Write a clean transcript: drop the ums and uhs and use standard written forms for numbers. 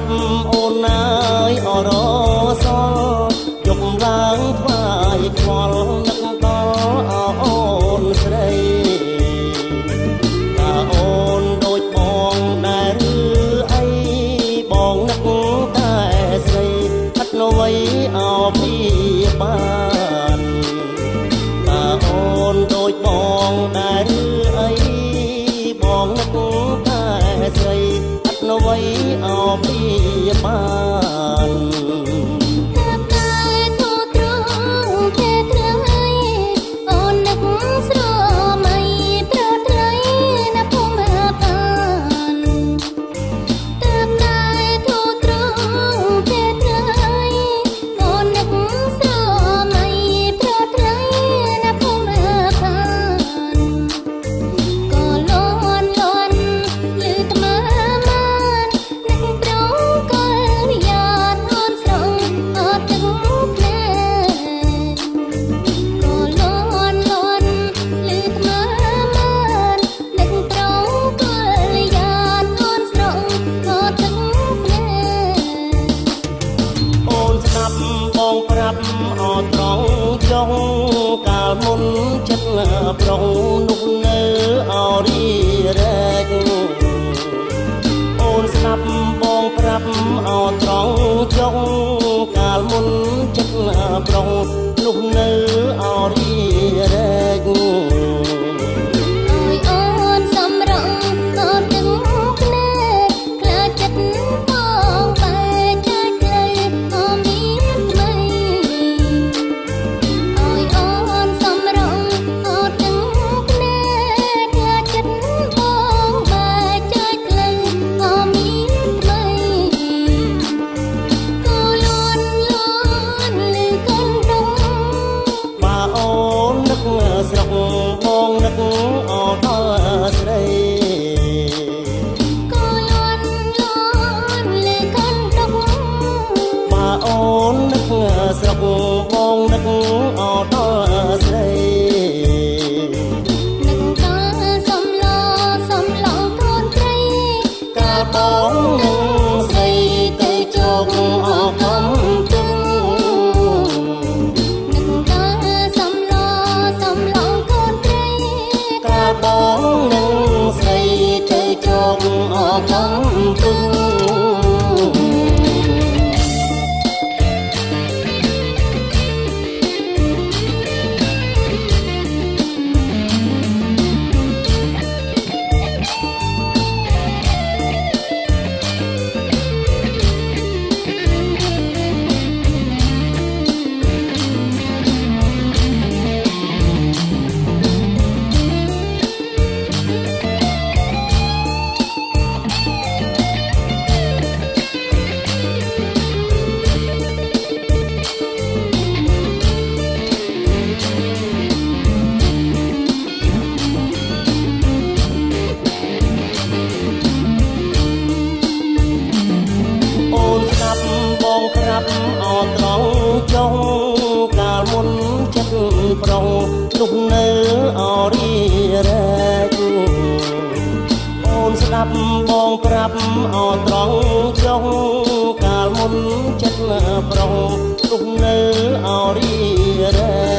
ប់អូនណាយអរសយកឡើងថ្វាយខ្វល់នឹកដល់អូនស្រីតើអូនដូចបងដែរឬអីបងនឹកតែស្រីអត់អ្វីអពីបានតើអូនដូចបងដែរឬអីបងនឹកតែស្រីអត់អ្វីអពីបានបងប្រាប់អត់ត្រង់ចុងកាលមុនចិត្តប្រុងនោះនៅអរីរែកអូនស្ដាប់បងប្រាប់អត់ត្រង់ចុងកាលមុនចិត្តប្រុងនោះនៅអរីរែកស្រុកបងនឹកអដល់ស្រីក៏លន់លន់លេកន្ទុកបើអូននឹកស្រុកបងនឹកអដល់ស្រីនឹកដល់សំឡសំឡងកូនត្រីកាលបងនឹងស្រីទៅជោគអកំទឹងបងនឹងស្រីទៅជោគអកំទឹងបងប្រាប់អត់ត្រង់ចុងកាលមុនចិត្តប្រុងនោះនៅអរីរែកអូនស្ដាប់បងប្រាប់អត់ត្រង់ចុងកាលមុនចិត្តប្រុងនោះនៅអរីរែក